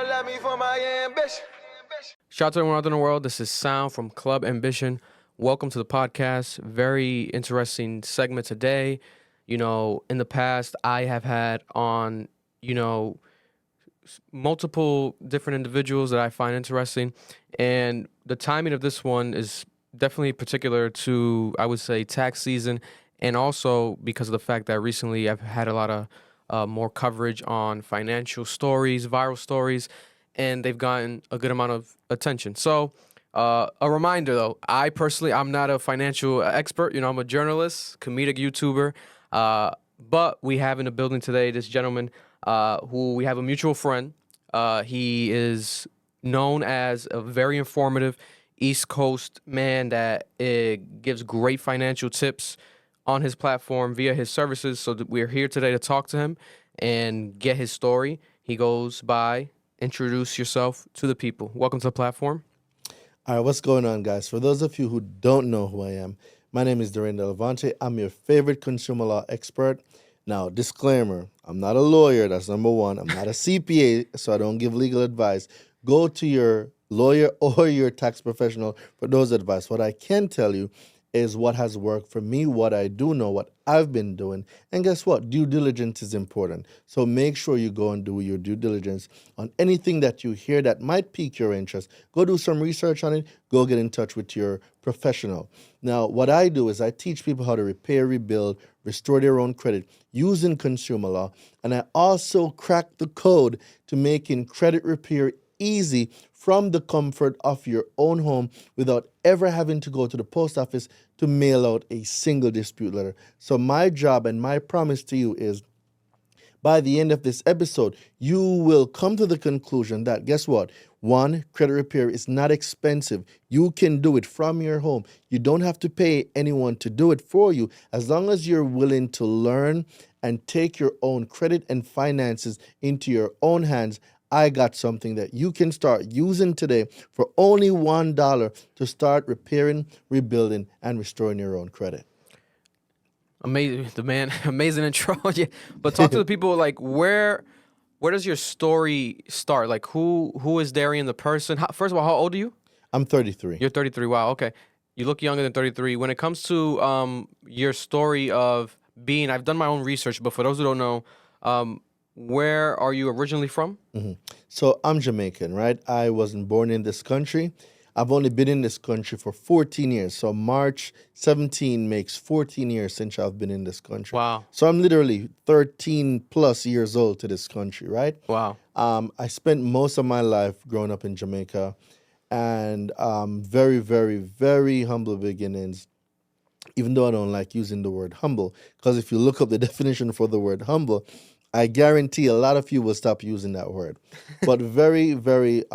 don't love me for my ambition. Shout out to everyone out there in the world. This is Sound from Club Ambition. Welcome to the podcast. Very interesting segment today. You know, in the past, I have had on, multiple different individuals that I find interesting. And the timing of this one is definitely particular to, I would say, tax season. And also because of the fact that recently I've had a lot of more coverage on financial stories, viral stories, and they've gotten a good amount of attention. So a reminder, though, I'm not a financial expert. I'm a journalist, comedic YouTuber. But we have in the building today this gentleman who we have a mutual friend. He is known as a very informative East Coast man that gives great financial tips on his platform via his services. So we're here today to talk to him and get his story. He goes by, introduce yourself to the people. Welcome to the platform. All right, what's going on, guys? For those of you who don't know who I am, my name is Daraine Delevante. I'm your favorite consumer law expert. Now, disclaimer, I'm not a lawyer, that's number one. I'm not a CPA, so I don't give legal advice. Go to your lawyer or your tax professional for those advice. What I can tell you is what has worked for me, what I do know, what I've been doing. And guess what? Due diligence is important. So make sure you go and do your due diligence on anything that you hear that might pique your interest. Go do some research on it. Go get in touch with your professional. Now, what I do is I teach people how to repair, rebuild, restore their own credit using consumer law. And I also crack the code to making credit repair easy from the comfort of your own home without ever having to go to the post office to mail out a single dispute letter. So my job and my promise to you is by the end of this episode, you will come to the conclusion that, guess what? One, credit repair is not expensive. You can do it from your home. You don't have to pay anyone to do it for you as long as you're willing to learn and take your own credit and finances into your own hands. I got something that you can start using today for only $1 to start repairing, rebuilding, and restoring your own credit. Amazing, amazing intro. Yeah, but talk to the people. Like, where does your story start? Like, who is Daraine the person? First of all, how old are you? I'm 33. You're 33. Wow. Okay, you look younger than 33. When it comes to your story of being, I've done my own research, but for those who don't know, where are you originally from? Mm-hmm. So I'm Jamaican, right? I wasn't born in this country. I've only been in this country for 14 years. So March 17 makes 14 years since I've been in this country. Wow. So I'm literally 13 plus years old to this country, right? Wow. I spent most of my life growing up in Jamaica and very, very, very humble beginnings, even though I don't like using the word humble, because if you look up the definition for the word humble, I guarantee a lot of you will stop using that word. But very, very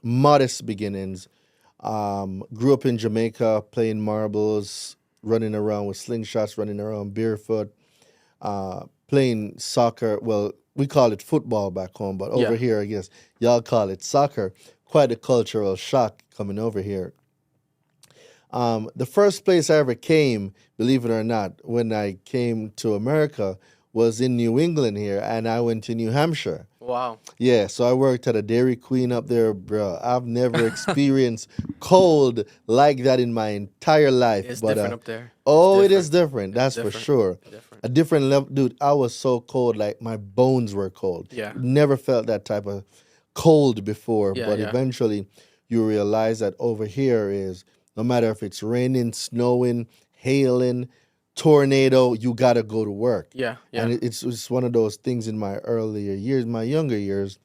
modest beginnings. Grew up in Jamaica playing marbles, running around with slingshots, running around barefoot, playing soccer. Well, we call it football back home, but over here, I guess, y'all call it soccer. Quite a cultural shock coming over here. The first place I ever came, believe it or not, when I came to America was in New England here, and I went to New Hampshire. Wow. Yeah, so I worked at a Dairy Queen up there, bro. I've never experienced cold like that in my entire life. It's different up there. Oh, it is different. That's for sure. Different. A different level. Dude, I was so cold, like my bones were cold. Yeah. Never felt that type of cold before, Yeah, but yeah. eventually you realize that over here is, no matter if it's raining, snowing, hailing, tornado, you got to go to work. Yeah. And it's one of those things in my earlier years, my younger years,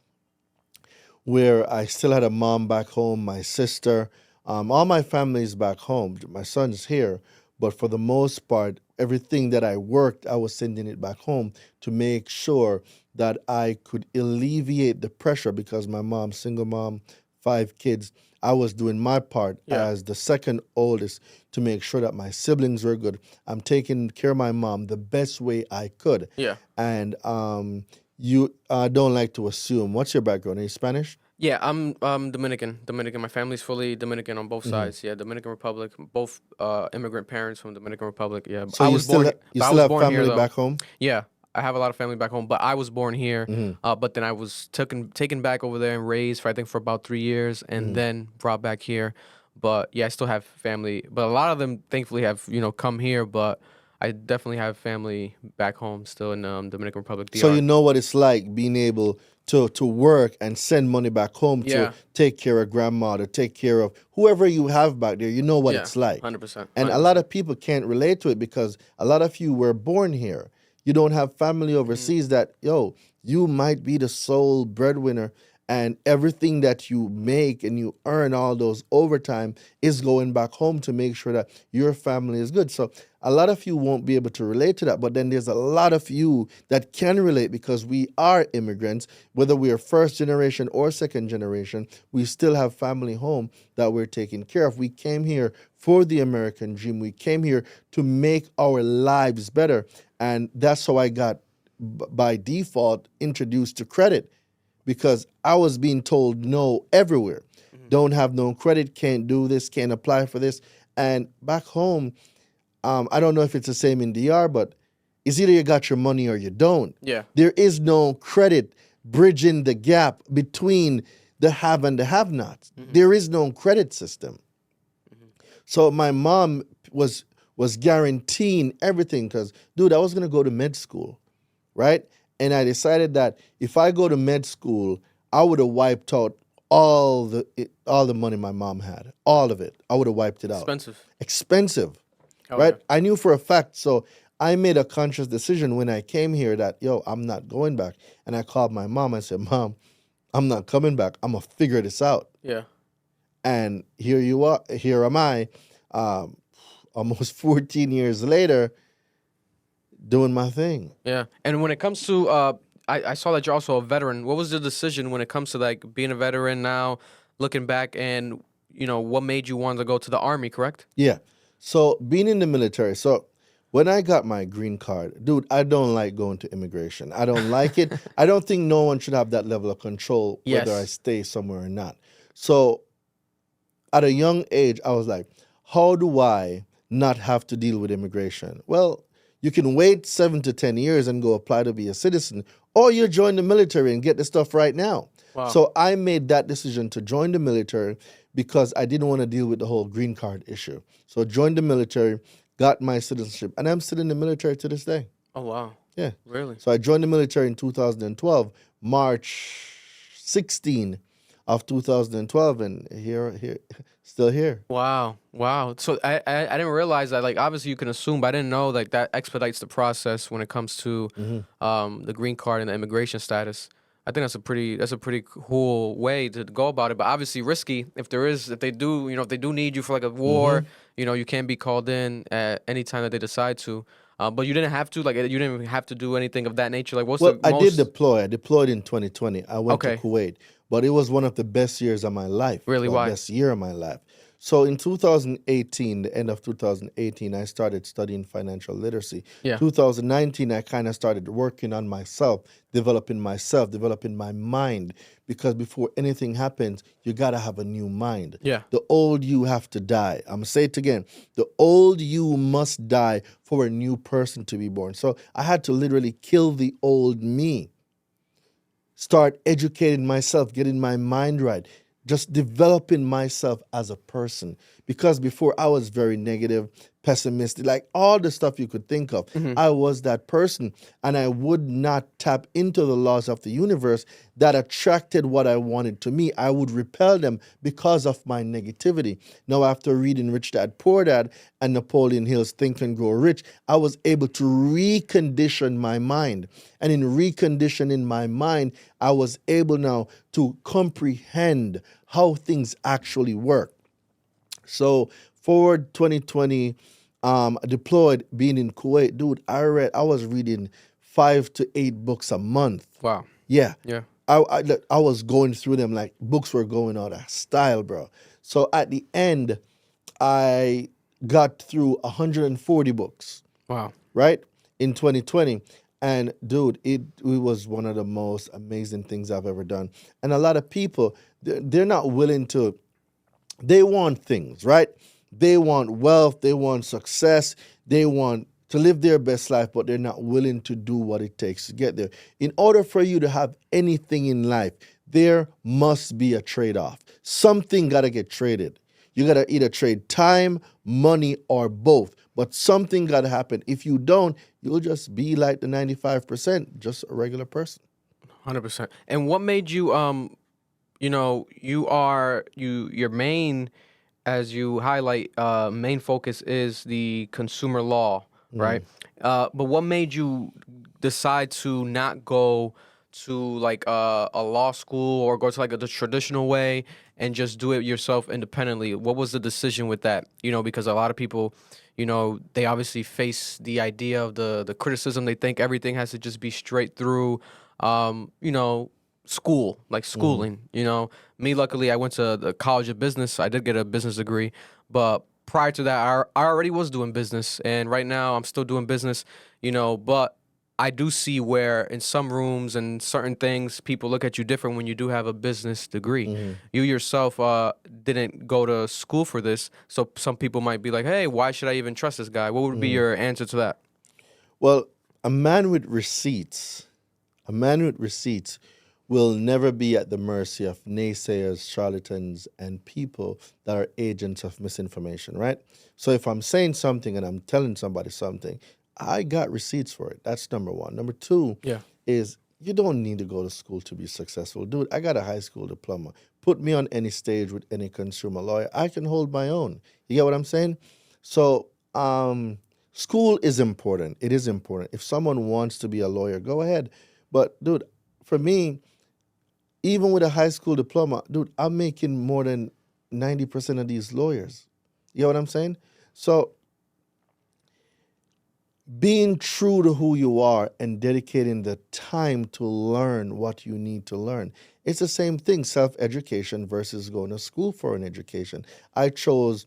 where I still had a mom back home, my sister, all my family's back home. My son's here, but for the most part, everything that I worked, I was sending it back home to make sure that I could alleviate the pressure because my mom, single mom, 5 kids, I was doing my part as the second oldest to make sure that my siblings were good. I'm taking care of my mom the best way I could. Yeah. And you don't like to assume. What's your background? Are you Spanish? Yeah, I'm Dominican. My family's fully Dominican on both sides. Yeah, Dominican Republic. Both immigrant parents from Dominican Republic. Yeah, So you still have born family here, though. back home? Yeah, I have a lot of family back home, but I was born here. But then I was taken back over there and raised for about 3 years, and then brought back here. But yeah, I still have family, but a lot of them thankfully have come here. But I definitely have family back home still in Dominican Republic, So you DR. know what it's like being able to work and send money back home to Yeah. take care of grandma, to take care of whoever you have back there. You know what Yeah, it's like. 100%. And a lot of people can't relate to it because a lot of you were born here. You don't have family overseas that, you might be the sole breadwinner and everything that you make and you earn all those overtime is going back home to make sure that your family is good. So a lot of you won't be able to relate to that, but then there's a lot of you that can relate because we are immigrants, whether we are first generation or second generation, we still have family home that we're taking care of. We came here for the American dream. We came here to make our lives better. And that's how I got, by default, introduced to credit because I was being told no everywhere. Don't have no credit, can't do this, can't apply for this. And back home, I don't know if it's the same in DR, but it's either you got your money or you don't. Yeah. There is no credit bridging the gap between the have and the have-nots. There is no credit system. So my mom was guaranteeing everything because, dude, I was going to go to med school, right? And I decided that if I go to med school, I would have wiped out all the money my mom had, all of it. I would have wiped it out. Expensive, right? Yeah. I knew for a fact. So I made a conscious decision when I came here that, I'm not going back. And I called my mom and said, Mom, I'm not coming back. I'm going to figure this out. Yeah. And here am I, almost 14 years later, doing my thing. Yeah. And when it comes to, I saw that you're also a veteran. What was the decision when it comes to like being a veteran now, looking back, and what made you want to go to the Army, correct? Yeah. So being in the military, so when I got my green card, dude, I don't like going to immigration. I don't like it. I don't think no one should have that level of control whether I stay somewhere or not. So at a young age, I was like, how do I not have to deal with immigration? Well, you can wait 7 to 10 years and go apply to be a citizen, or you join the military and get the stuff right now. Wow. So I made that decision to join the military because I didn't want to deal with the whole green card issue. So joined the military, got my citizenship, and I'm still in the military to this day. Oh, wow. Yeah. Really? So I joined the military in 2012, March 16 of 2012, and here, still here. Wow. So I didn't realize that. Like, obviously you can assume, but I didn't know like that expedites the process when it comes to the green card and the immigration status. I think that's a pretty cool way to go about it. But obviously risky if they do need you for like a war. You can be called in at any time that they decide to. But you didn't have to, like, you didn't even have to do anything of that nature. Like, what's the most... I did deploy. I deployed in 2020. I went to Kuwait. But it was one of the best years of my life. Really? Why? Best year of my life. So in 2018, the end of 2018, I started studying financial literacy. Yeah. 2019, I kind of started working on myself, developing my mind. Because before anything happens, you got to have a new mind. Yeah. The old you have to die. I'm going to say it again. The old you must die for a new person to be born. So I had to literally kill the old me. Start educating myself, getting my mind right, just developing myself as a person. Because before I was very negative, pessimistic, like all the stuff you could think of. I was that person, and I would not tap into the laws of the universe that attracted what I wanted to me. I would repel them because of my negativity. Now, after reading Rich Dad, Poor Dad and Napoleon Hill's Think and Grow Rich, I was able to recondition my mind. And in reconditioning my mind, I was able now to comprehend how things actually work. So forward 2020, deployed, being in Kuwait, dude, I was reading 5 to 8 books a month. Wow. Yeah. Yeah. I was going through them like books were going out of style, bro. So at the end, I got through 140 books. Wow. Right? In 2020. And dude, it was one of the most amazing things I've ever done. And a lot of people, they're not willing to, they want things, right? They want wealth, they want success, they want to live their best life, but they're not willing to do what it takes to get there. In order for you to have anything in life, there must be a trade-off. Something got to get traded. You got to either trade time, money, or both. But something got to happen. If you don't, you'll just be like the 95%, just a regular person. 100%. And what made you, your main, as you highlight, main focus is the consumer law, right? But what made you decide to not go to like a law school or go to like the traditional way and just do it yourself independently? What was the decision with that? Because a lot of people, they obviously face the idea of the criticism. They think everything has to just be straight through, school, like schooling. Me, luckily, I went to the College of Business. I did get a business degree, but prior to that, I already was doing business, and right now I'm still doing business. But I do see where in some rooms and certain things, people look at you different when you do have a business degree. You yourself didn't go to school for this, so some people might be like, "Hey, why should I even trust this guy?" What would be your answer to that? Well, a man with receipts will never be at the mercy of naysayers, charlatans, and people that are agents of misinformation, right? So if I'm saying something and I'm telling somebody something, I got receipts for it. That's number one. Number two is you don't need to go to school to be successful. Dude, I got a high school diploma. Put me on any stage with any consumer lawyer. I can hold my own. You get what I'm saying? So school is important. It is important. If someone wants to be a lawyer, go ahead. But, dude, for me, even with a high school diploma, dude, I'm making more than 90% of these lawyers. You know what I'm saying? So being true to who you are and dedicating the time to learn what you need to learn. It's the same thing, self-education versus going to school for an education. I chose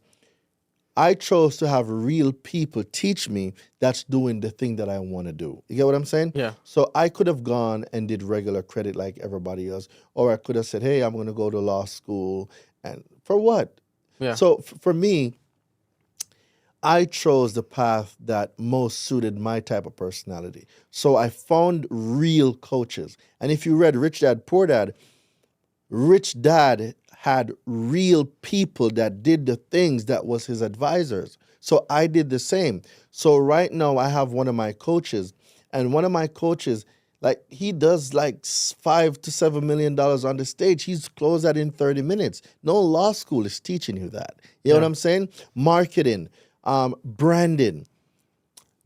to have real people teach me that's doing the thing that I want to do. You get what I'm saying? Yeah. So I could have gone and did regular credit like everybody else, or I could have said, hey, I'm going to go to law school. And for what? Yeah. So for me, I chose the path that most suited my type of personality. So I found real coaches. And if you read Rich Dad, Poor Dad, Rich Dad had real people that did the things that was his advisors. So I did the same. So right now I have one of my coaches, and one of my coaches, like he does like $5 to $7 million on the stage. He's closed that in 30 minutes. No law school is teaching you that. You know what I'm saying? Marketing, branding,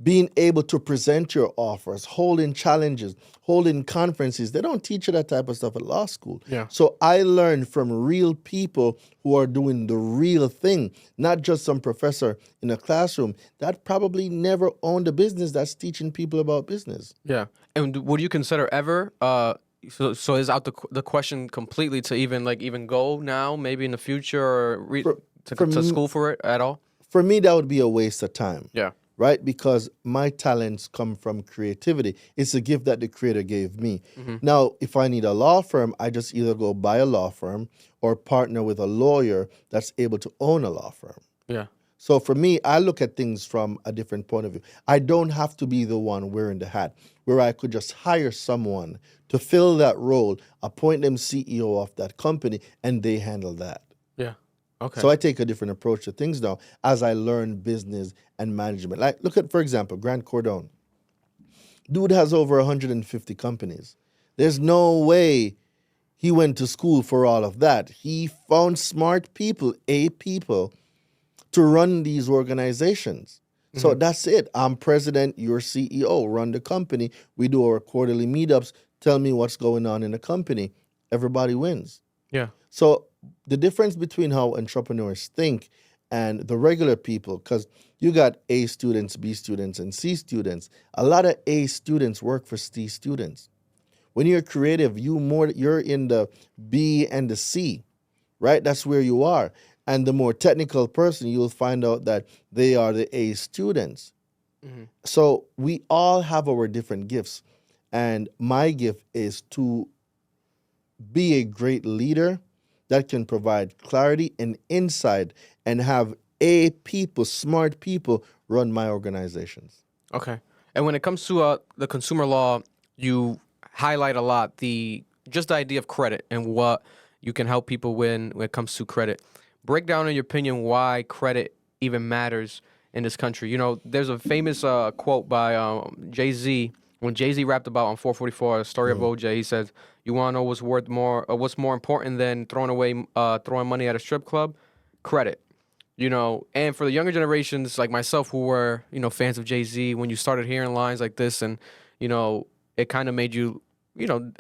being able to present your offers, holding challenges, holding conferences. They don't teach you that type of stuff at law school. Yeah. So I learned from real people who are doing the real thing, not just some professor in a classroom that probably never owned a business that's teaching people about business. Yeah. And would you consider ever, so is out the question completely to even go now, maybe in the future, or to school for it at all? For me, that would be a waste of time. Yeah. Right? Because my talents come from creativity. It's a gift that the creator gave me. Now, if I need a law firm, I just either go buy a law firm or partner with a lawyer that's able to own a law firm. Yeah. So for me, I look at things from a different point of view. I don't have to be the one wearing the hat, where I could just hire someone to fill that role, appoint them CEO of that company, and they handle that. Yeah. Okay. So I take a different approach to things now as I learn business and management. Like, look at, for example, Grant Cardone. Dude has over 150 companies. There's no way he went to school for all of that. He found smart people, people, to run these organizations. So that's it. I'm president, you're CEO, run the company. We do our quarterly meetups. Tell me what's going on in the company. Everybody wins. Yeah. So the difference between how entrepreneurs think and the regular people, because you got A students, B students, and C students. A lot of A students work for C students. When you're creative, you're in the B and the C, right? That's where you are. And the more technical person, you'll find out that they are the A students. So we all have our different gifts. And my gift is to be a great leader that can provide clarity and insight and have smart people run my organizations. Okay. And when it comes to the consumer law, you highlight a lot just the idea of credit and what you can help people when it comes to credit. Break down, in your opinion, why credit even matters in this country. You know, there's a famous quote by Jay-Z when Jay-Z rapped about on 444, a story of OJ. He says, "You want to know what's more important than throwing money at a strip club? Credit." You know, and for the younger generations like myself who were, fans of Jay-Z, when you started hearing lines like this and, it kind of made you,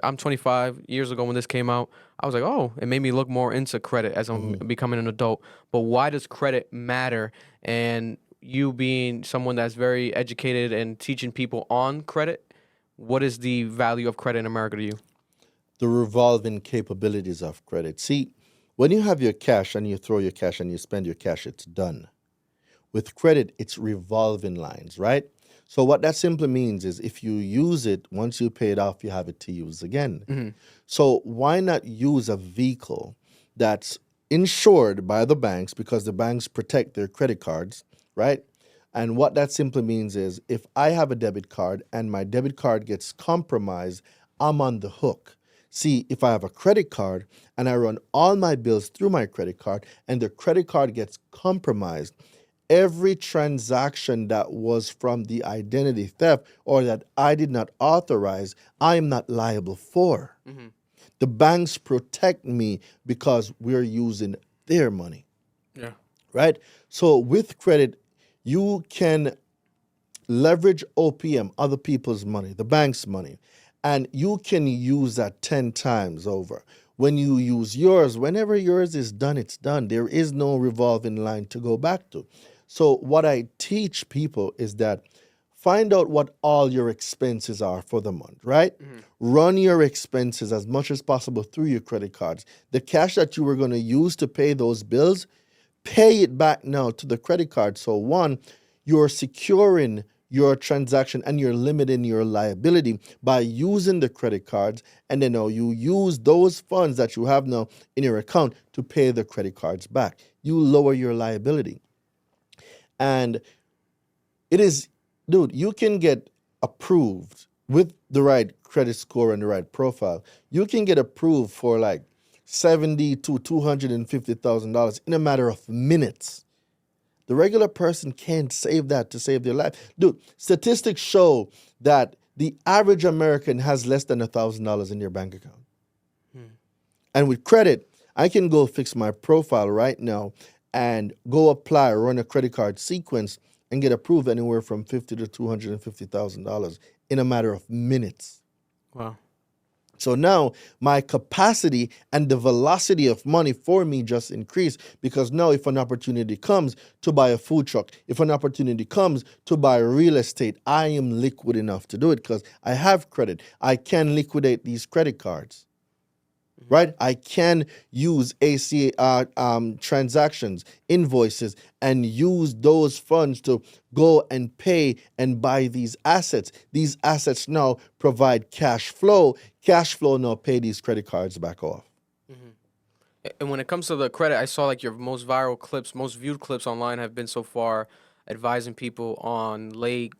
I'm 25 years ago when this came out. I was like, oh, it made me look more into credit as I'm becoming an adult. But why does credit matter? And you being someone that's very educated and teaching people on credit, what is the value of credit in America to you? The revolving capabilities of credit. See, when you have your cash and you throw your cash and you spend your cash, it's done. With credit, it's revolving lines, right? So what that simply means is if you use it, once you pay it off, you have it to use again. So why not use a vehicle that's insured by the banks because the banks protect their credit cards, right? And what that simply means is if I have a debit card and my debit card gets compromised, I'm on the hook. See, if I have a credit card and I run all my bills through my credit card and the credit card gets compromised, every transaction that was from the identity theft or that I did not authorize, I am not liable for. The banks protect me because we're using their money. Yeah. Right? So with credit, you can leverage OPM, other people's money, the bank's money, and you can use that 10 times over. When you use yours, whenever yours is done, it's done. There is no revolving line to go back to. So what I teach people is that find out what all your expenses are for the month, right? Run your expenses as much as possible through your credit cards. The cash that you were going to use to pay those bills, pay it back now to the credit card. So one, you're securing your transaction and you're limiting your liability by using the credit cards, and then now you use those funds that you have now in your account to pay the credit cards back. You lower your liability. And it is, dude, you can get approved with the right credit score and the right profile. You can get approved for like $70,000 to $250,000 in a matter of minutes. The regular person can't save that to save their life. Dude, statistics show that the average American has less than $1,000 in their bank account. And with credit, I can go fix my profile right now and go apply, run a credit card sequence, and get approved anywhere from $50,000 to $250,000 in a matter of minutes. Wow. So now my capacity and the velocity of money for me just increased because now if an opportunity comes to buy a food truck, if an opportunity comes to buy real estate, I am liquid enough to do it because I have credit. I can liquidate these credit cards. Right? I can use ACA transactions, invoices, and use those funds to go and pay and buy these assets. These assets now provide cash flow. Cash flow now pay these credit cards back off. And when it comes to the credit, I saw like your most viral clips, most viewed clips online have been so far advising people on late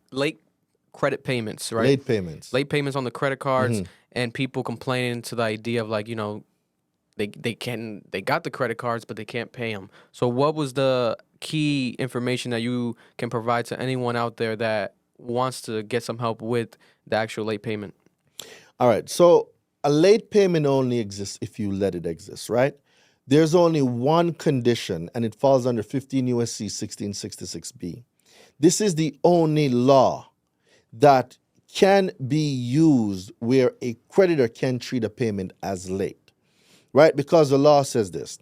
credit payments, right? Late payments. Late payments on the credit cards, and people complaining to the idea of like, they got the credit cards, but they can't pay them. So what was the key information that you can provide to anyone out there that wants to get some help with the actual late payment? All right. So a late payment only exists if you let it exist, right? There's only one condition, and it falls under 15 U.S.C. 1666B. This is the only law that can be used where a creditor can treat a payment as late, right? Because the law says this.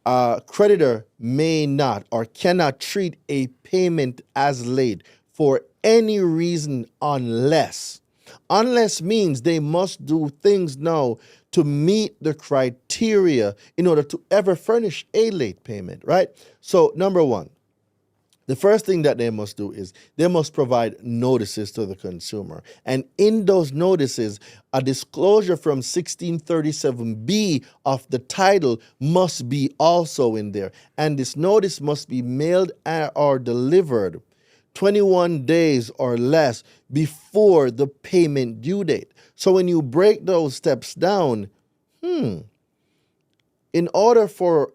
A creditor may not or cannot treat a payment as late for any reason unless means they must do things now to meet the criteria in order to ever furnish a late payment, right? So number one, the first thing that they must do is they must provide notices to the consumer. And in those notices, a disclosure from 1637B of the title must be also in there. And this notice must be mailed or delivered 21 days or less before the payment due date. So when you break those steps down, in order for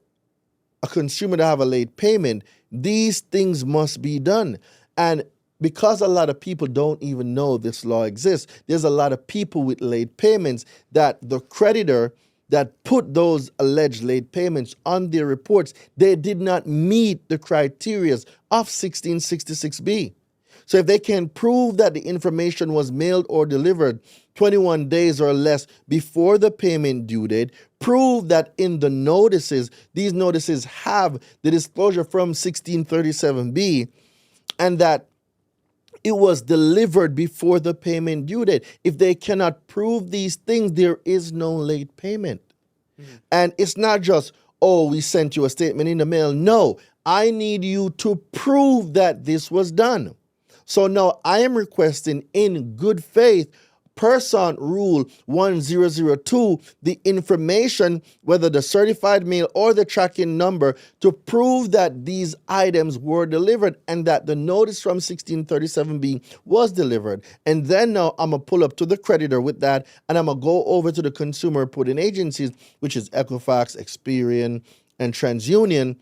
a consumer to have a late payment, these things must be done. And because a lot of people don't even know this law exists, there's a lot of people with late payments that the creditor that put those alleged late payments on their reports, they did not meet the criteria of 1666B. So if they can prove that the information was mailed or delivered 21 days or less before the payment due date, prove that in the notices, these notices have the disclosure from 1637B, and that it was delivered before the payment due date. If they cannot prove these things, there is no late payment. And it's not just, oh, we sent you a statement in the mail. No, I need you to prove that this was done. So now I am requesting in good faith, Person Rule 1002, the information, whether the certified mail or the tracking number, to prove that these items were delivered and that the notice from 1637B was delivered. And then now I'm going to pull up to the creditor with that, and I'm going to go over to the consumer reporting agencies, which is Equifax, Experian, and TransUnion,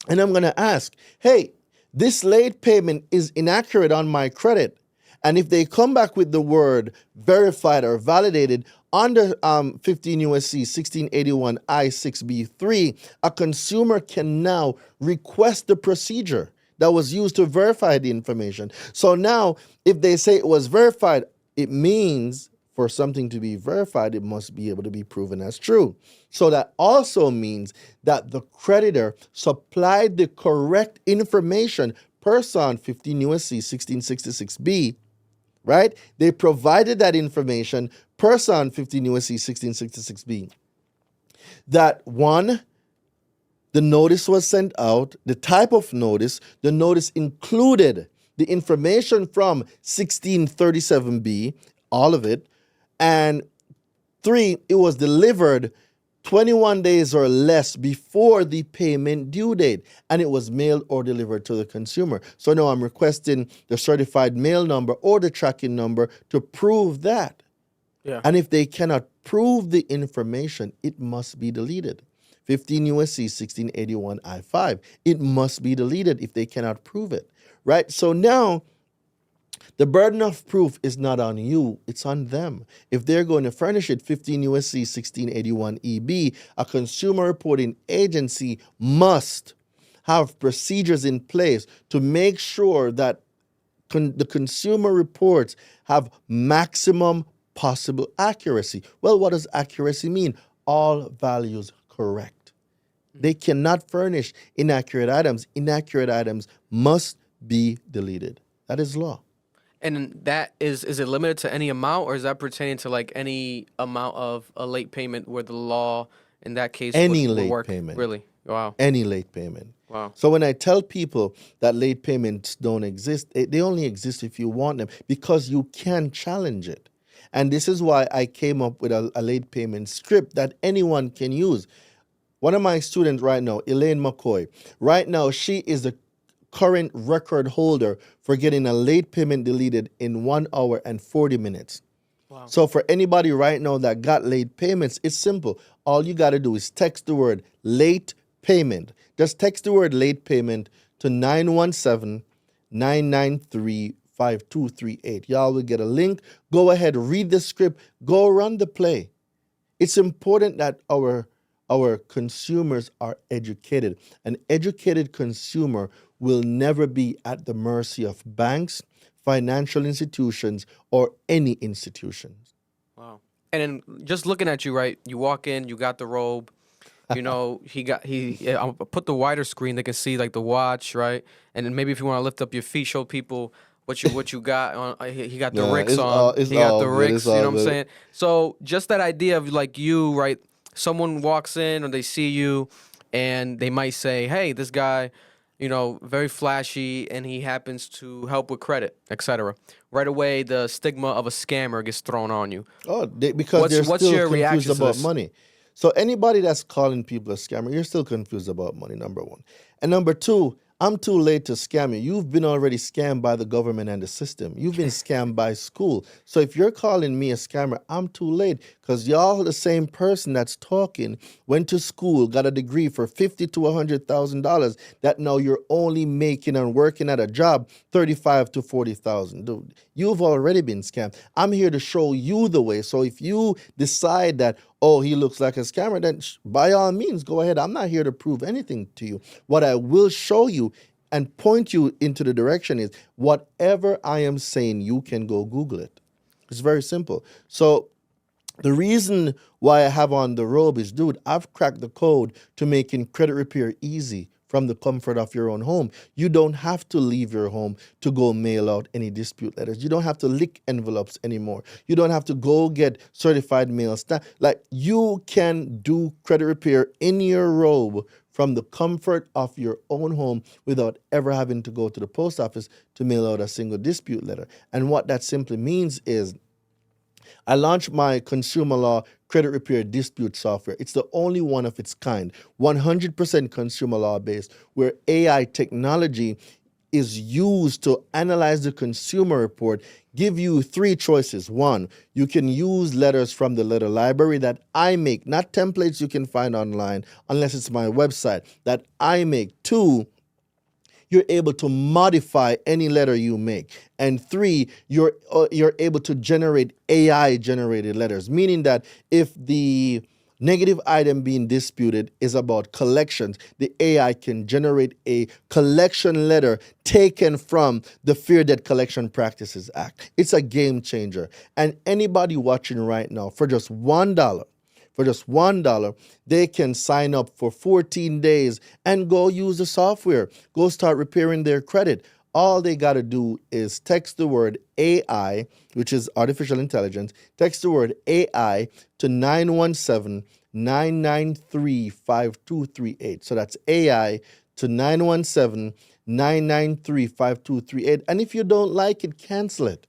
and I'm going to ask, hey, this late payment is inaccurate on my credit. And if they come back with the word verified or validated under 15 U.S.C. 1681 I-6B3, a consumer can now request the procedure that was used to verify the information. So now, if they say it was verified, it means for something to be verified, it must be able to be proven as true. So that also means that the creditor supplied the correct information per 15 U.S.C. 1666B, right? They provided that information per 15 U.S.C. 1666B. That one, the notice was sent out, the type of notice, the notice included the information from 1637B, all of it, and 3, it was delivered 21 days or less before the payment due date, and it was mailed or delivered to the consumer. So now I'm requesting the certified mail number or the tracking number to prove that. Yeah. And if they cannot prove the information, it must be deleted. 15 U.S.C. 1681 I-5, it must be deleted if they cannot prove it, right? So now, the burden of proof is not on you, it's on them. If they're going to furnish it, 15 U.S.C. 1681 EB, a consumer reporting agency must have procedures in place to make sure that the consumer reports have maximum possible accuracy. Well, what does accuracy mean? All values correct. They cannot furnish inaccurate items. Inaccurate items must be deleted. That is law. And that is it limited to any amount, or is that pertaining to like any amount of a late payment where the law in that case would work? Payment. Really? Wow. Any late payment. Wow. So when I tell people that late payments don't exist, they only exist if you want them, because you can challenge it. And this is why I came up with a late payment script that anyone can use. One of my students right now, Elaine McCoy, right now she is the current record holder for getting a late payment deleted in 1 hour and 40 minutes. Wow. So for anybody right now that got late payments, it's simple. All you got to do is text the word late payment. Just text the word late payment to 917-993-5238. Y'all will get a link. Go ahead, read the script, go run the play. It's important that our consumers are educated. An educated consumer will never be at the mercy of banks, financial institutions, or any institutions. Wow. And then just looking at you, right? You walk in, you got the robe. You know, I'll put the wider screen, they can see like the watch, right? And then maybe if you want to lift up your feet, show people what you got on. He got the Ricks on. He got the Ricks, you know what I'm saying? So just that idea of like you, right? Someone walks in or they see you and they might say, hey, this guy, you know, very flashy, and he happens to help with credit, etc. Right away, the stigma of a scammer gets thrown on you. Oh, because they're still confused about money. So anybody that's calling people a scammer, you're still confused about money, number one. And number two, I'm too late to scam you. You've been already scammed by the government and the system. You've been scammed by school. So if you're calling me a scammer, I'm too late because y'all the same person that's talking went to school, got a degree for $50,000 to $100,000 that now you're only making and working at a job $35,000 to $40,000. Dude, you've already been scammed. I'm here to show you the way. So if you decide that, oh, he looks like a scammer, then by all means, go ahead. I'm not here to prove anything to you. What I will show you and point you into the direction is whatever I am saying, you can go Google it. It's very simple. So the reason why I have on the robe is, dude, I've cracked the code to making credit repair easy from the comfort of your own home. You don't have to leave your home to go mail out any dispute letters. You don't have to lick envelopes anymore. You don't have to go get certified mail stamp. Like, you can do credit repair in your robe from the comfort of your own home without ever having to go to the post office to mail out a single dispute letter. And what that simply means is I launched my consumer law credit repair dispute software. It's the only one of its kind, 100% consumer law based, where AI technology is used to analyze the consumer report, give you three choices. One, you can use letters from the letter library that I make, not templates you can find online unless it's my website, that I make. Two, you're able to modify any letter you make. And three, you're able to generate AI-generated letters, meaning that if the negative item being disputed is about collections, the AI can generate a collection letter taken from the Fair Debt Collection Practices Act. It's a game changer. And anybody watching right now, for just $1, they can sign up for 14 days and go use the software. Go start repairing their credit. All they got to do is text the word AI, which is artificial intelligence, text the word AI to 917-993-5238. So that's AI to 917-993-5238. And if you don't like it, cancel it.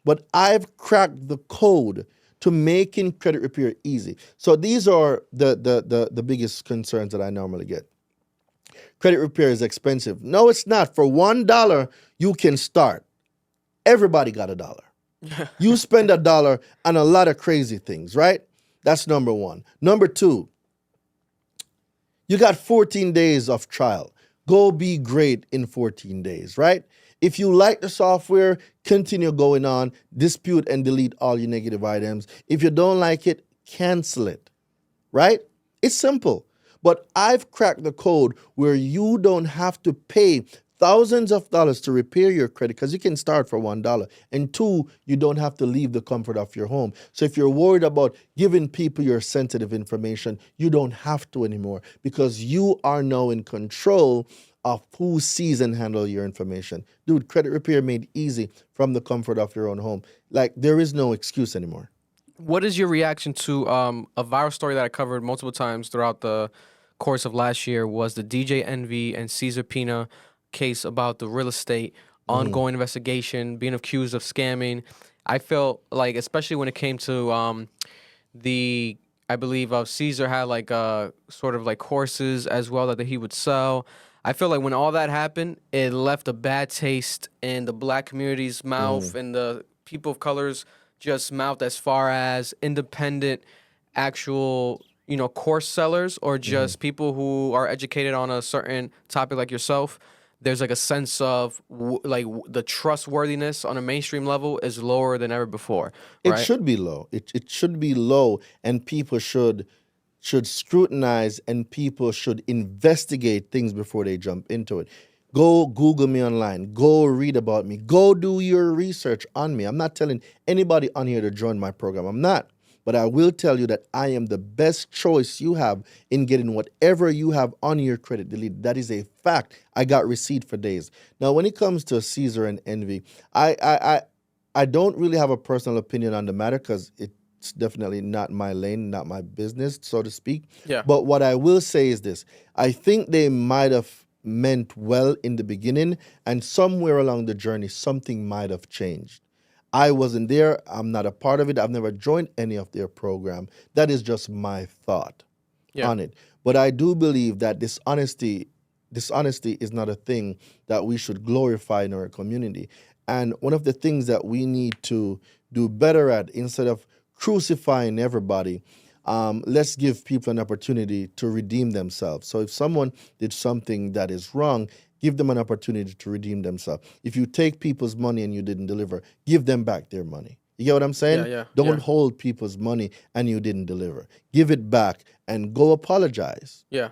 But I've cracked the code to making credit repair easy. So these are the biggest concerns that I normally get. Credit repair is expensive. No, it's not. For $1, you can start. Everybody got $1. You spend $1 on a lot of crazy things, right? That's number one. Number two, you got 14 days of trial. Go be great in 14 days, right? If you like the software, continue going on, dispute and delete all your negative items. If you don't like it, cancel it, right? It's simple. But I've cracked the code where you don't have to pay thousands of dollars to repair your credit because you can start for $1. And two, you don't have to leave the comfort of your home. So if you're worried about giving people your sensitive information, you don't have to anymore because you are now in control of who sees and handle your information. Dude, credit repair made easy from the comfort of your own home. Like, there is no excuse anymore. What is your reaction to a viral story that I covered multiple times throughout the course of last year was the DJ Envy and Caesar Pina case about the real estate, ongoing investigation, being accused of scamming. I felt like, especially when it came to I believe Caesar had like sort of like horses as well that he would sell. I feel like when all that happened, it left a bad taste in the black community's mouth and the people of color's just mouth as far as independent, actual, course sellers or just people who are educated on a certain topic like yourself. There's like a sense of the trustworthiness on a mainstream level is lower than ever before. Right? It should be low. It should be low, and people should scrutinize and people should investigate things before they jump into it. Go Google me online. Go read about me. Go do your research on me. I'm not telling anybody on here to join my program. I'm not. But I will tell you that I am the best choice you have in getting whatever you have on your credit deleted. That is a fact. I got receipt for days. Now, when it comes to Caesar and Envy, I don't really have a personal opinion on the matter because it's definitely not my lane, not my business, so to speak. Yeah. But what I will say is this. I think they might have meant well in the beginning, and somewhere along the journey, something might have changed. I wasn't there. I'm not a part of it. I've never joined any of their program. That is just my thought on it. But I do believe that dishonesty dishonesty is not a thing that we should glorify in our community. And one of the things that we need to do better at, instead of crucifying everybody, let's give people an opportunity to redeem themselves. So if someone did something that is wrong, give them an opportunity to redeem themselves. If you take people's money and you didn't deliver, give them back their money. You get what I'm saying? Yeah. Don't hold people's money and you didn't deliver. Give it back and go apologize. Yeah.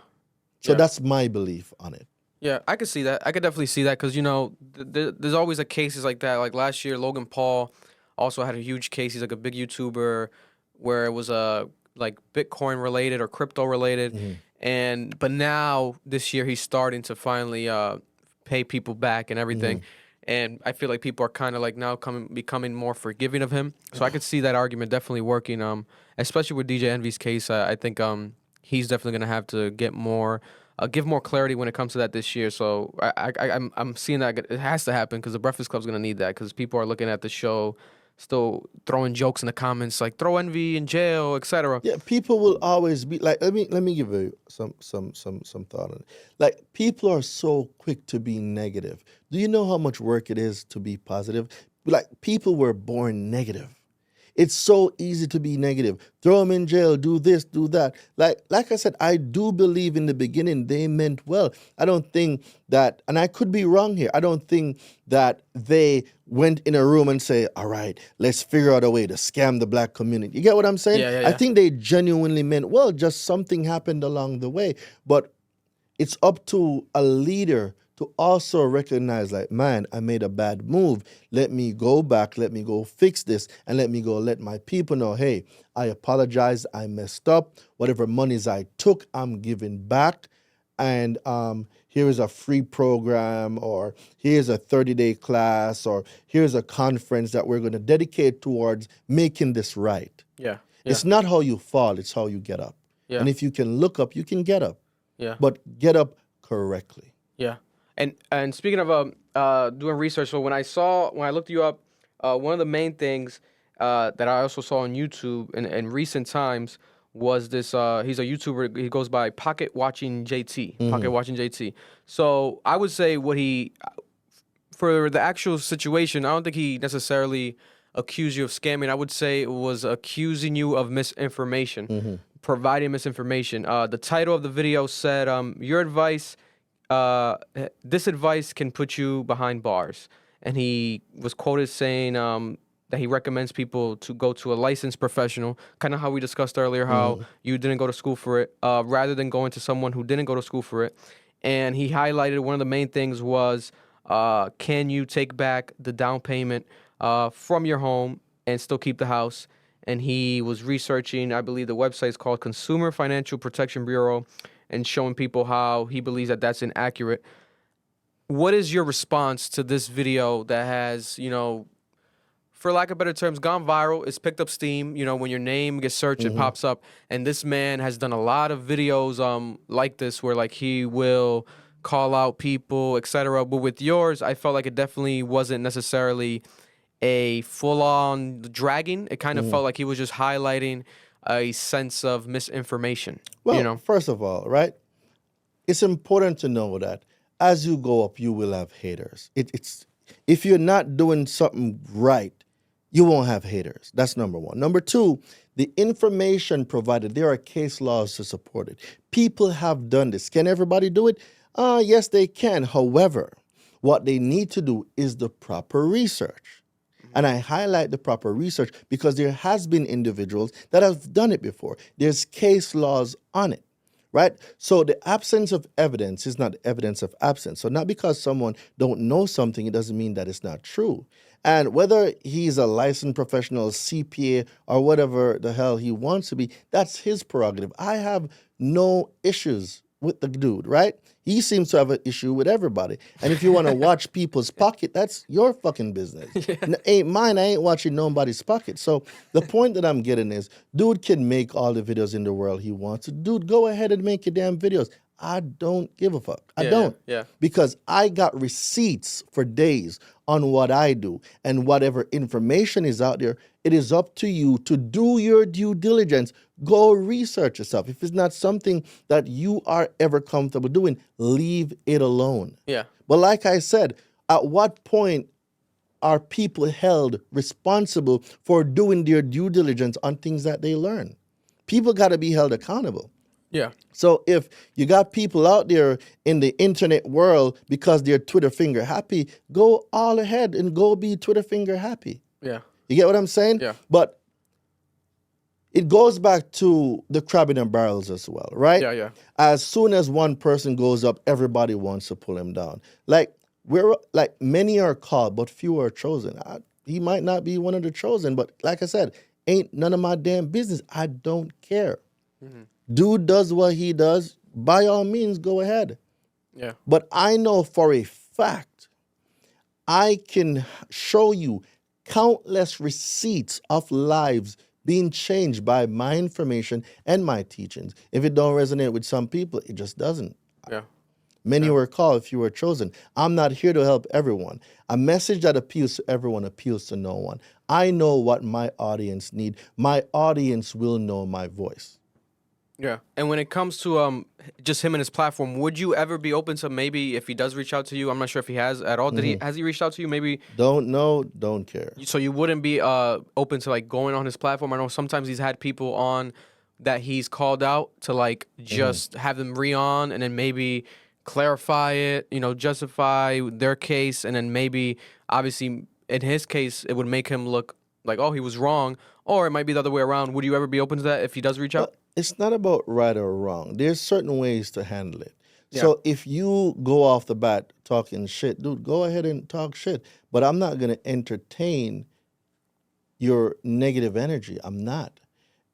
So that's my belief on it. Yeah, I could see that. I could definitely see that because, you know, there's always cases like that. Like last year, Logan Paul also had a huge case. He's like a big YouTuber where it was like Bitcoin related or crypto related. But now this year he's starting to finally pay people back and everything. And I feel like people are kind of like now becoming more forgiving of him. So I could see that argument definitely working. Especially with DJ Envy's case, I think he's definitely gonna have to get more, give more clarity when it comes to that this year. So I'm seeing that it has to happen because the Breakfast Club's gonna need that because people are looking at the show, still throwing jokes in the comments like throw Envy in jail, etc. Yeah, people will always be like, let me give you some thought on it. Like, people are so quick to be negative. Do you know how much work it is to be positive? Like, people were born negative. It's so easy to be negative. Throw them in jail, do this, do that. Like I said, I do believe in the beginning they meant well. I don't think that, and I could be wrong here, I don't think that they went in a room and say, all right, let's figure out a way to scam the black community. You get what I'm saying? Yeah. I think they genuinely meant well, just something happened along the way. But it's up to a leader to also recognize, like, man, I made a bad move. Let me go back, let me go fix this, and let me go let my people know, hey, I apologize, I messed up. Whatever monies I took, I'm giving back. And here is a free program, or here's a 30-day class, or here's a conference that we're going to dedicate towards making this right. Yeah. It's not how you fall, it's how you get up. Yeah. And if you can look up, you can get up. Yeah. But get up correctly. Yeah. And speaking of doing research, so when I looked you up, one of the main things that I also saw on YouTube in recent times was this. He's a YouTuber. He goes by Pocket Watching JT. Pocket Watching JT. So I would say for the actual situation, I don't think he necessarily accused you of scamming. I would say it was accusing you of misinformation, providing misinformation. The title of the video said, "Your advice." This advice can put you behind bars. And he was quoted saying that he recommends people to go to a licensed professional, kind of how we discussed earlier, how you didn't go to school for it, rather than going to someone who didn't go to school for it. And he highlighted one of the main things was, can you take back the down payment from your home and still keep the house? And he was researching, I believe the website is called Consumer Financial Protection Bureau, and showing people how he believes that that's inaccurate. What is your response to this video that has, you know, for lack of better terms, gone viral? It's picked up steam. You know, when your name gets searched, it pops up. And this man has done a lot of videos like this where, like, he will call out people, etc. But with yours, I felt like it definitely wasn't necessarily a full-on dragging. It kind of felt like he was just highlighting a sense of misinformation. Well, you know? first of all, right, it's important to know that as you go up, you will have haters. It's if you're not doing something right, you won't have haters. That's number one. Number two, the information provided, there are case laws to support it. People have done this. Can everybody do it? Yes, they can. However, what they need to do is the proper research. And I highlight the proper research because there has been individuals that have done it before. There's case laws on it, right? So the absence of evidence is not evidence of absence. So not because someone don't know something, it doesn't mean that it's not true. And whether he's a licensed professional, CPA, or whatever the hell he wants to be, that's his prerogative. I have no issues with the dude, right? He seems to have an issue with everybody. And if you want to watch people's pocket, that's your fucking business. Ain't mine. I ain't watching nobody's pocket. So the point that I'm getting is, dude can make all the videos in the world he wants to. Dude, go ahead and make your damn videos. I don't give a fuck. I Yeah, don't. yeah. Because I got receipts for days on what I do. And whatever information is out there, it is up to you to do your due diligence. Go research yourself. If it's not something that you are ever comfortable doing, leave it alone. Yeah. But like I said, at what point are people held responsible for doing their due diligence on things that they learn? People got to be held accountable. Yeah. So if you got people out there in the internet world because they're Twitter finger happy, go all ahead and go be Twitter finger happy. Yeah. You get what I'm saying? Yeah. But it goes back to the crab in the barrels as well, right? Yeah, yeah. As soon as one person goes up, everybody wants to pull him down. Many are called, but few are chosen. He might not be one of the chosen, but like I said, ain't none of my damn business. I don't care. Mm-hmm. Dude does what he does. By all means, go ahead. Yeah. But I know for a fact, I can show you countless receipts of lives being changed by my information and my teachings. If it don't resonate with some people, it just doesn't. Yeah. Many were called, few were chosen. I'm not here to help everyone. A message that appeals to everyone appeals to no one. I know what my audience need. My audience will know my voice. Yeah. And when it comes to just him and his platform, would you ever be open to maybe if he does reach out to you? I'm not sure if he has at all. Has he reached out to you? Maybe. Don't know, don't care. So you wouldn't be open to like going on his platform? I know sometimes he's had people on that he's called out to like just have them re-on and then maybe clarify it, justify their case, and then maybe obviously in his case it would make him look like, oh, he was wrong, or it might be the other way around. Would you ever be open to that if he does reach out? It's not about right or wrong. There's certain ways to handle it. Yeah. So if you go off the bat talking shit, dude, go ahead and talk shit. But I'm not going to entertain your negative energy. I'm not.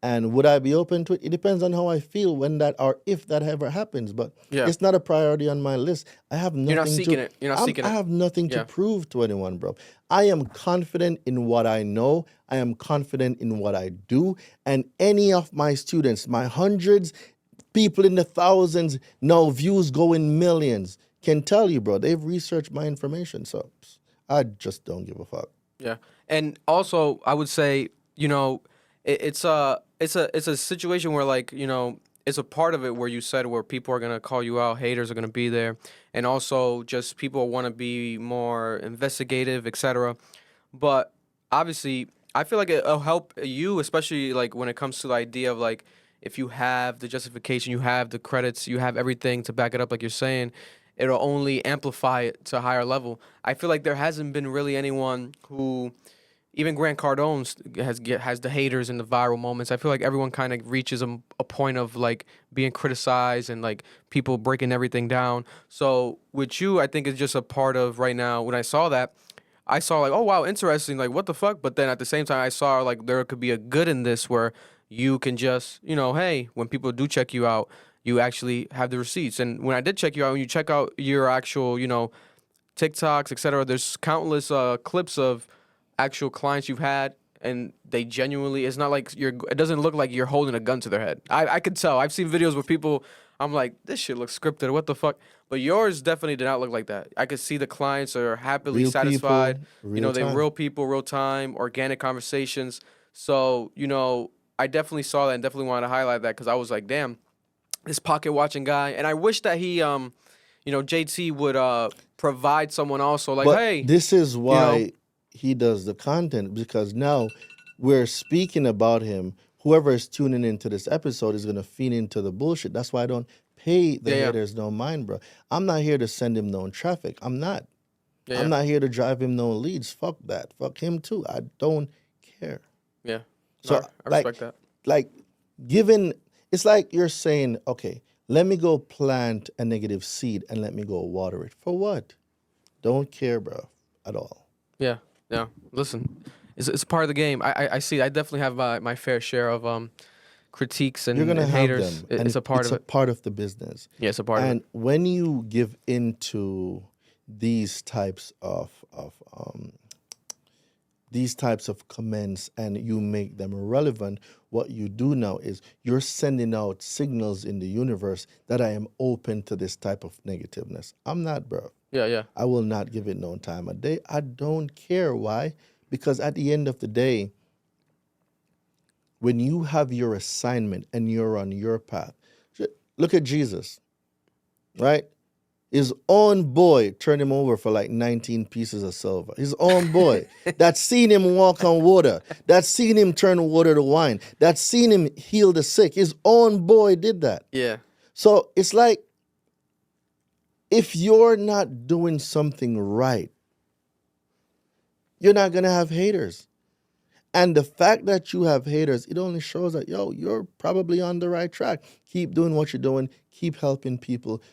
And would I be open to it? It depends on how I feel when that or if that ever happens. But it's not a priority on my list. I have nothing. You're not seeking it. You're not seeking it. I have nothing to prove to anyone, bro. I am confident in what I know. I am confident in what I do. And any of my students, my hundreds, people in the thousands, now views go in millions, can tell you, bro, they've researched my information. So I just don't give a fuck. Yeah. And also, I would say, it's a situation where like, it's a part of it where you said where people are going to call you out, haters are going to be there, and also just people want to be more investigative, etc. But obviously, I feel like it'll help you, especially like when it comes to the idea of like if you have the justification, you have the credits, you have everything to back it up like you're saying, it'll only amplify it to a higher level. I feel like there hasn't been really anyone who, even Grant Cardone has the haters and the viral moments. I feel like everyone kind of reaches a point of like being criticized and like people breaking everything down. So with you, I think it's just a part of right now. When I saw that, I saw like, oh wow, interesting. Like what the fuck? But then at the same time, I saw like there could be a good in this where you can just, hey, when people do check you out, you actually have the receipts. And when I did check you out, when you check out your actual, TikToks, etc., there's countless clips of actual clients you've had, and they genuinely, it's not like it doesn't look like you're holding a gun to their head. I could tell. I've seen videos where people, I'm like, this shit looks scripted, what the fuck? But yours definitely did not look like that. I could see the clients are happily Real satisfied. people, They're time. real people, real time, organic conversations. So, I definitely saw that and definitely wanted to highlight that because I was like, damn, this pocket watching guy. And I wish that he, JT would provide someone also like, But hey. this is why he does the content, because now we're speaking about him. Whoever is tuning into this episode is going to feed into the bullshit. That's why I don't pay the haters no mind, bro. I'm not here to send him no traffic. I'm not. I'm not here to drive him no leads. Fuck that. Fuck him too. I don't care. Yeah. So I respect that. Like, it's like you're saying, okay, let me go plant a negative seed and let me go water it. For what? Don't care, bro, at all. Yeah. Yeah. Listen, it's part of the game. I see. I definitely have my fair share of critiques and, You're gonna and have haters. them. And It's a part of it. It's a part of the business. Yeah, it's a part of it. And when you give into these types of comments and you make them relevant, what you do now is you're sending out signals in the universe that I am open to this type of negativeness. I'm not, bro. Yeah, yeah. I will not give it no time of day. I don't care. Why? Because at the end of the day, when you have your assignment and you're on your path, look at Jesus, right? His own boy turned him over for like 19 pieces of silver. His own boy that's seen him walk on water, that's seen him turn water to wine, that's seen him heal the sick. His own boy did that. Yeah. So it's like, if you're not doing something right, you're not going to have haters. And the fact that you have haters, it only shows that, you're probably on the right track. Keep doing what you're doing. Keep helping people.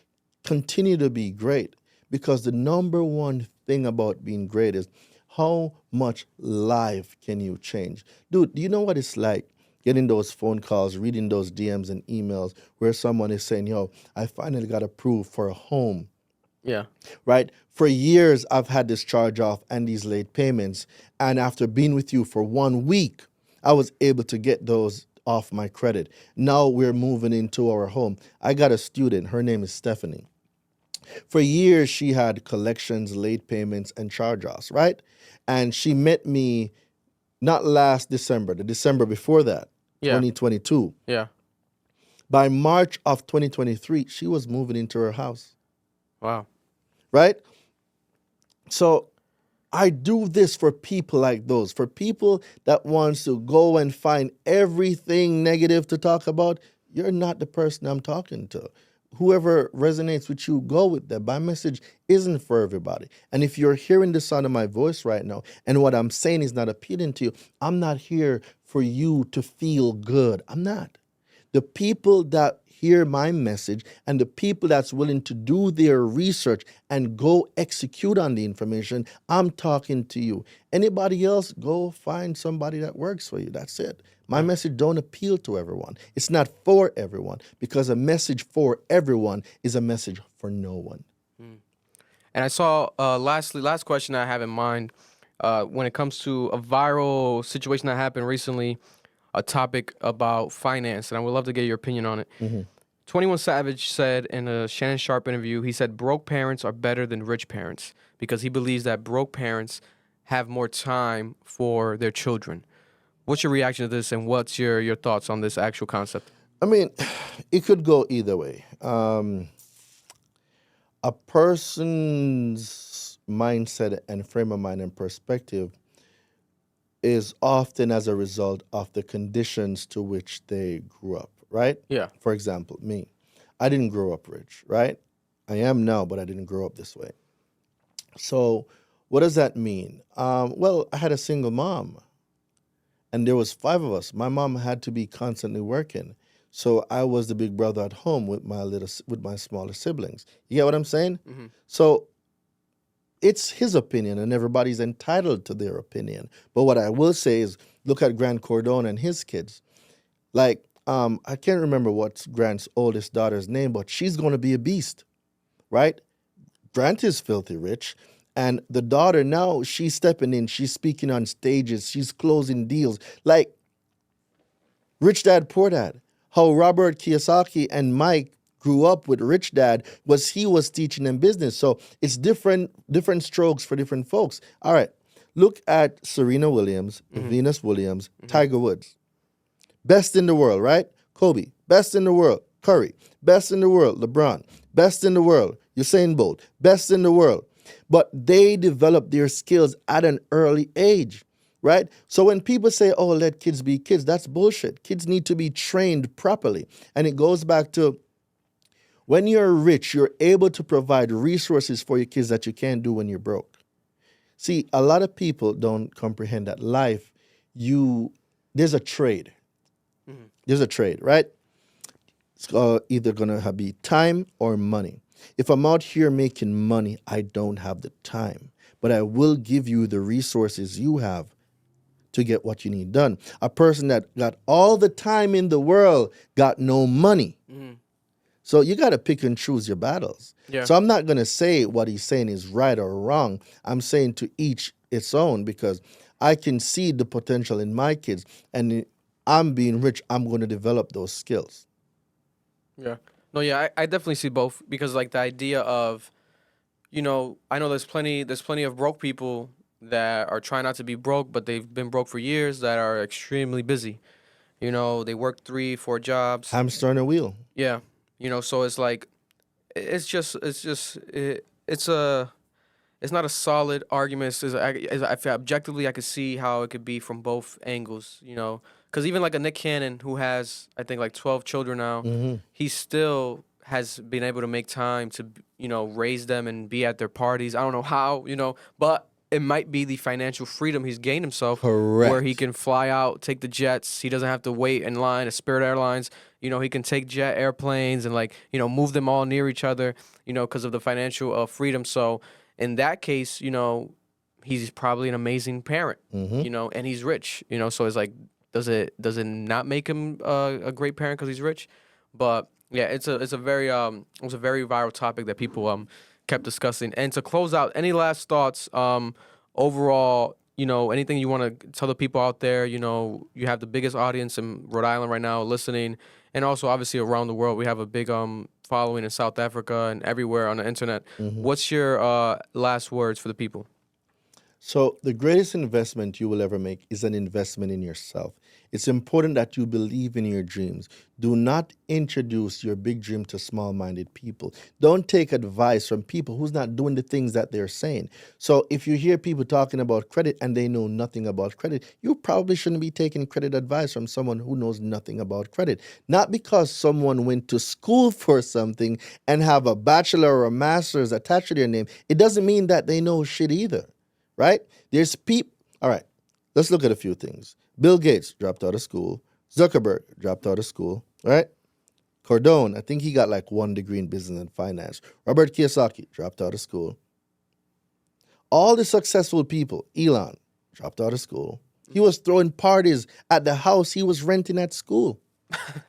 Continue to be great. Because the number one thing about being great is how much life can you change? Dude, do you know what it's like getting those phone calls, reading those DMs and emails where someone is saying, I finally got approved for a home. Yeah. Right? For years, I've had this charge off and these late payments. And after being with you for 1 week, I was able to get those off my credit. Now we're moving into our home. I got a student. Her name is Stephanie. For years, she had collections, late payments, and charge-offs, right? And she met me not last December, the December before that, 2022. Yeah. By March of 2023, she was moving into her house. Wow. Right? So I do this for people like those, for people that wants to go and find everything negative to talk about. You're not the person I'm talking to. Whoever resonates with you, go with them. My message isn't for everybody. And if you're hearing the sound of my voice right now, and what I'm saying is not appealing to you, I'm not here for you to feel good. I'm not. The people that hear my message and the people that's willing to do their research and go execute on the information, I'm talking to you. Anybody else, go find somebody that works for you. That's it. My message don't appeal to everyone. It's not for everyone, because a message for everyone is a message for no one. And I saw, last question I have in mind, when it comes to a viral situation that happened recently, a topic about finance, and I would love to get your opinion on it. 21 Savage said in a Shannon Sharp interview, he said broke parents are better than rich parents because he believes that broke parents have more time for their children. What's your reaction to this, and what's your thoughts on this actual concept? I mean, it could go either way. A person's mindset and frame of mind and perspective is often as a result of the conditions to which they grew up, right? Yeah. For example, me. I didn't grow up rich, right? I am now, but I didn't grow up this way. So what does that mean? Well, I had a single mom, and there was 5 of us. My mom had to be constantly working. So I was the big brother at home with my smaller siblings. You get what I'm saying? Mm-hmm. So it's his opinion, and everybody's entitled to their opinion. But what I will say is, look at Grant Cardone and his kids. Like, I can't remember what's Grant's oldest daughter's name, but she's going to be a beast, right? Grant is filthy rich, and the daughter now, she's stepping in, she's speaking on stages, she's closing deals. Like, Rich Dad, Poor Dad. How Robert Kiyosaki and Mike grew up with Rich Dad he was teaching them business. So it's different strokes for different folks. All right, look at Serena Williams, Venus Williams, Tiger Woods. Best in the world, right? Kobe, best in the world. Curry, best in the world. LeBron, best in the world. Usain Bolt, best in the world. But they developed their skills at an early age, right? So when people say, oh, let kids be kids, that's bullshit. Kids need to be trained properly. And it goes back to, when you're rich, you're able to provide resources for your kids that you can't do when you're broke. See, a lot of people don't comprehend that life, there's a trade. Mm-hmm. There's a trade, right? It's either going to be time or money. If I'm out here making money, I don't have the time. But I will give you the resources you have to get what you need done. A person that got all the time in the world got no money. Mm-hmm. So you got to pick and choose your battles. Yeah. So I'm not going to say what he's saying is right or wrong. I'm saying to each its own, because I can see the potential in my kids. And I'm being rich, I'm going to develop those skills. Yeah. No, yeah, I definitely see both because like the idea of, I know there's plenty of broke people that are trying not to be broke, but they've been broke for years that are extremely busy. They work 3, 4 jobs. Hamster on a wheel. Yeah. So it's like it's not a solid argument. I feel objectively I could see how it could be from both angles, because even like a Nick Cannon who has I think like 12 children now, he still has been able to make time to raise them and be at their parties. I don't know how, but it might be the financial freedom he's gained himself, where he Correct. can fly out, take the jets. He doesn't have to wait in line at Spirit Airlines. He can take jet airplanes and like move them all near each other. Because of the financial freedom. So in that case, he's probably an amazing parent. And he's rich. So it's like, does it not make him a great parent because he's rich? But yeah, it's a very viral topic that people kept discussing. And to close out, any last thoughts overall? Anything you want to tell the people out there? You have the biggest audience in Rhode Island right now listening, and also obviously around the world. We have a big following in South Africa and everywhere on the internet. What's your last words for the people? So the greatest investment you will ever make is an investment in yourself. It's important that you believe in your dreams. Do not introduce your big dream to small-minded people. Don't take advice from people who's not doing the things that they're saying. So if you hear people talking about credit and they know nothing about credit, you probably shouldn't be taking credit advice from someone who knows nothing about credit. Not because someone went to school for something and have a bachelor or a master's attached to their name, it doesn't mean that they know shit either. Right? There's people. All right. Let's look at a few things. Bill Gates dropped out of school. Zuckerberg dropped out of school. Right? Cordone, I think he got like 1 degree in business and finance. Robert Kiyosaki dropped out of school. All the successful people, Elon dropped out of school. He was throwing parties at the house he was renting at school.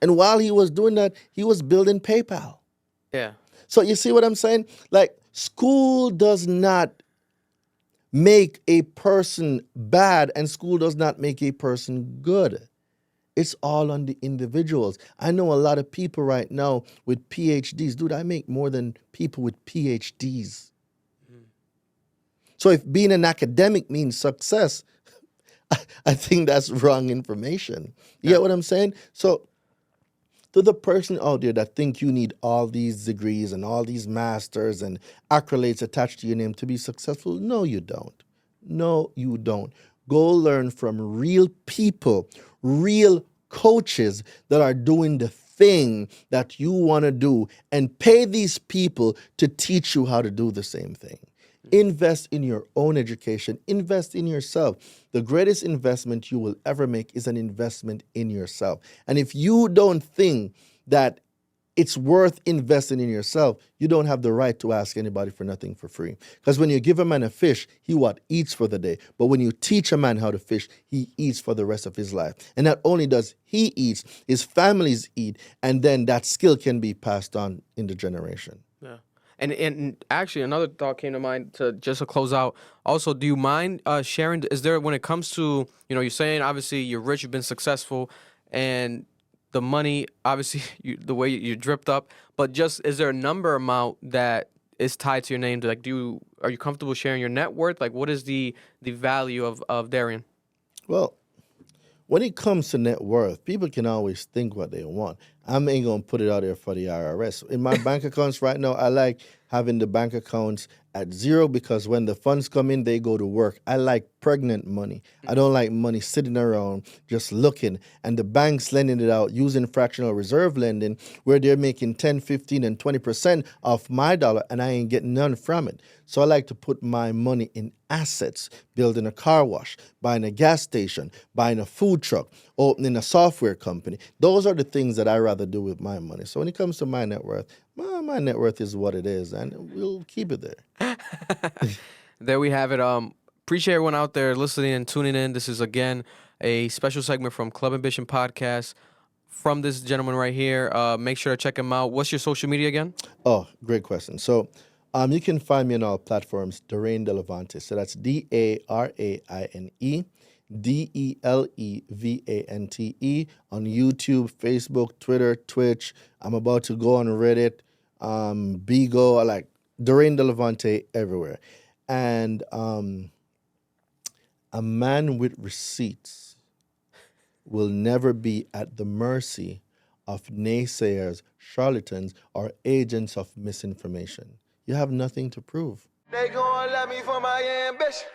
And while he was doing that, he was building PayPal. Yeah. So you see what I'm saying? Like, school does not make a person bad, and school does not make a person good. It's all on the individuals. I know a lot of people right now with PhDs. Dude, I make more than people with PhDs. So if being an academic means success, I think that's wrong information. You get what I'm saying? So to the person out there that think you need all these degrees and all these masters and accolades attached to your name to be successful, no, you don't. No, you don't. Go learn from real people, real coaches that are doing the thing that you want to do, and pay these people to teach you how to do the same thing. Invest in your own education. Invest in yourself. The greatest investment you will ever make is an investment in yourself. And if you don't think that it's worth investing in yourself, you don't have the right to ask anybody for nothing for free. Because when you give a man a fish, he eats for the day. But when you teach a man how to fish, he eats for the rest of his life. And not only does he eat, his families eat, and then that skill can be passed on in the generation. Yeah. And actually, another thought came to mind to close out. Also, do you mind sharing? Is there, when it comes to, you're saying obviously you're rich, you've been successful, and the money, obviously, the way you're dripped up. But just, is there a number amount that is tied to your name? Like, are you comfortable sharing your net worth? Like, what is the value of Daraine? Well, when it comes to net worth, people can always think what they want. I ain't going to put it out there for the IRS. In my bank accounts right now, I like having the bank accounts at zero because when the funds come in, they go to work. I like pregnant money. I don't like money sitting around just looking. And the banks lending it out using fractional reserve lending where they're making 10, 15, and 20% off my dollar and I ain't getting none from it. So I like to put my money in assets, building a car wash, buying a gas station, buying a food truck, opening a software company. Those are the things that I rather do with my money. So when it comes to my net worth, my net worth is what it is, and we'll keep it there. There we have it. Appreciate everyone out there listening and tuning in. This is, again, a special segment from Club Ambition Podcast from this gentleman right here. Make sure to check him out. What's your social media again? Oh, great question. So you can find me on all platforms, Daraine Delevante. So that's Daraine, Delevante on YouTube, Facebook, Twitter, Twitch. I'm about to go on Reddit, Bigo, like Daraine Delevante everywhere. And a man with receipts will never be at the mercy of naysayers, charlatans, or agents of misinformation. You have nothing to prove. They gon' love me for my ambition.